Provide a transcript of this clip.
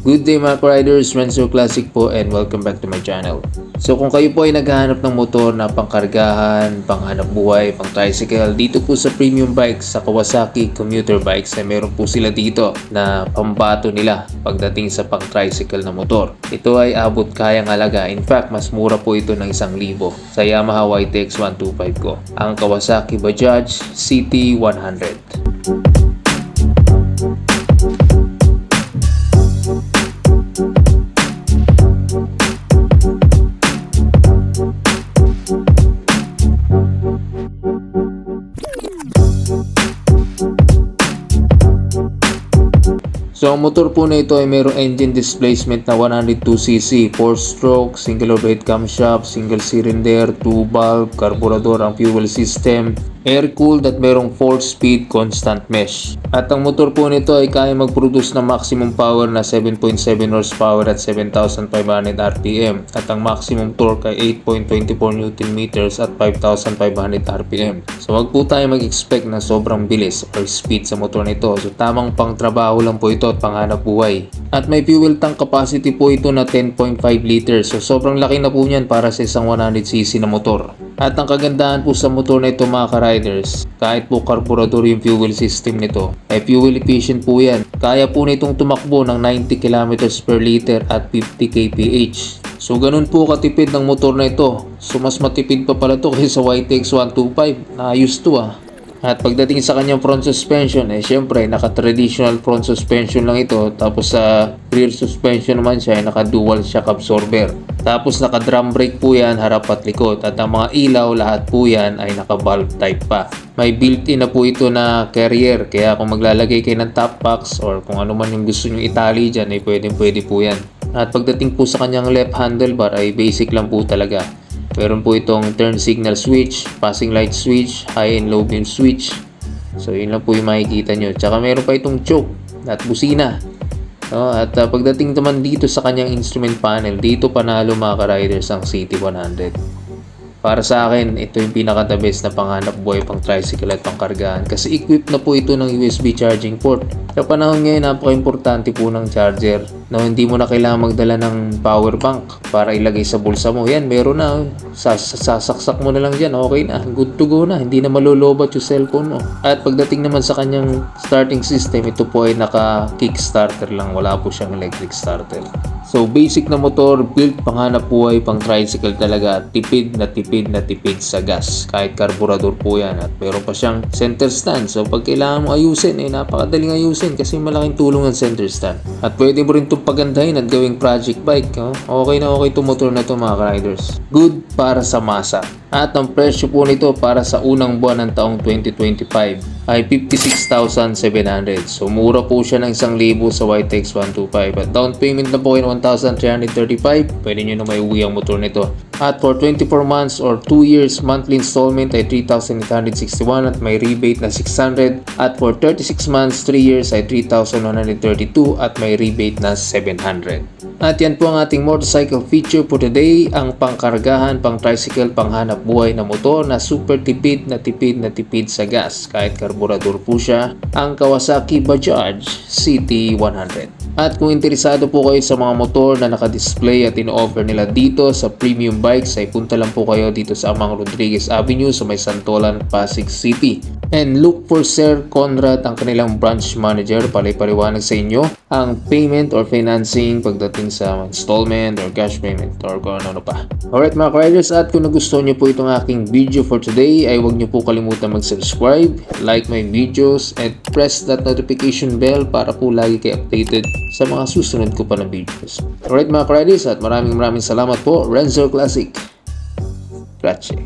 Good day mga riders, Renzo Classic po and welcome back to my channel. So kung kayo po ay naghahanap ng motor na pangkargahan, panghanap buhay, pang tricycle, dito po sa Premium Bikes sa Kawasaki Commuter Bikes ay meron po sila dito na pambato nila pagdating sa pang tricycle na motor. Ito ay abot kayang halaga, in fact mas mura po ito ng 1,000 sa Yamaha YTX 125 ko, ang Kawasaki Bajaj CT100. So ang motor po na ito ay mayroong engine displacement na 102cc, 4-stroke, single overhead camshaft, single cylinder, 2-valve, carburetor ang fuel system, air-cooled at mayroong 4-speed constant mesh. At ang motor po nito ay kaya mag-produce ng maximum power na 7.7 horsepower at 7,500 rpm at ang maximum torque ay 8.24 Nm at 5,500 rpm. So wag po tayo mag-expect na sobrang bilis or speed sa motor nito. So tamang pang trabaho lang po ito at panghanap buhay. At may fuel tank capacity po ito na 10.5 liters. So sobrang laki na po niyan para sa isang 100cc na motor. At ang kagandahan po sa motor na ito mga ka-riders, kahit po carburetor yung fuel system nito, ay fuel efficient po yan. Kaya po nitong tumakbo ng 90 km per liter at 50 kph. So ganun po katipid ng motor na ito. So mas matipid pa pala ito kaysa sa YTX 125 na ayos to ah. At pagdating sa kanyang front suspension, syempre naka-traditional front suspension lang ito. Tapos sa rear suspension naman siya ay naka-dual shock absorber. Tapos naka-drum brake po yan, harap at likod. At ang mga ilaw, lahat po yan ay naka-valve type pa. May built-in na po ito na carrier. Kaya kung maglalagay kayo ng top box or kung ano man yung gusto nyo itali dyan, ay pwede po yan. At pagdating po sa kanyang left handlebar ay basic lang po talaga. Meron po itong turn signal switch, passing light switch, high and low beam switch. So yun lang po yung makikita nyo. Tsaka meron pa itong choke at busina. At pagdating naman dito sa kanyang instrument panel, dito panalo mga ka-riders ang CT100. Para sa akin, ito yung pinaka-the best na panghanap buhay, pang tricycle at pangkargahan. Kasi equipped na po ito ng USB charging port. Sa panahon ngayon, napaka-importante po ng charger. No, hindi mo na kailangan magdala ng power bank para ilagay sa bulsa mo. Yan, meron na. Sasaksak mo na lang dyan. Okay na. Good to go na. Hindi na malulobat yung cellphone mo. At pagdating naman sa kanyang starting system, ito po ay naka-kickstarter lang. Wala po siyang electric starter. So, basic na motor, built panghanap buhay, pang tricycle talaga. Tipid na tipid sa gas. Kahit carburetor po yan. At meron pa siyang center stand. So, pag kailangan mo ayusin, napakadaling ayusin kasi malaking tulong ang center stand. At pwede mo rin itong pagandahin at gawing project bike. Okay na okay itong motor na ito mga riders. Good para sa masa. At ang presyo po nito para sa unang buwan ng taong 2025 ay 56,700. So mura po siya ng 1,000 sa YTX 125. At down payment na po kayo 1,335. Pwede nyo na may uwi ang motor nito. At for 24 months or 2 years, monthly installment ay 3,861 at may rebate na 600. At for 36 months, 3 years ay 3,132 at may rebate na 700. At yan po ang ating motorcycle feature for today, ang pangkargahan, pang tricycle, panghanap buhay na motor na super tipid na tipid sa gas. Kahit carburetor po siya, ang Kawasaki Bajaj CT100. At kung interesado po kayo sa mga motor na naka-display at in-offer nila dito sa Premium Bikes, ay punta lang po kayo dito sa Amang Rodriguez Avenue sa may Santolan, Pasig City. And look for Sir Conrad, ang kanilang branch manager, palay-paliwanag sa inyo ang payment or financing pagdating sa installment or cash payment or kung ano pa. Alright mga riders, at kung nagustuhan nyo po itong aking video for today, ay huwag nyo po kalimutan mag-subscribe, like my videos, and press that notification bell para po lagi kayo updated sa mga susunod ko pa na videos. Alright mga riders, at maraming salamat po. Renzo Classic. Grazie.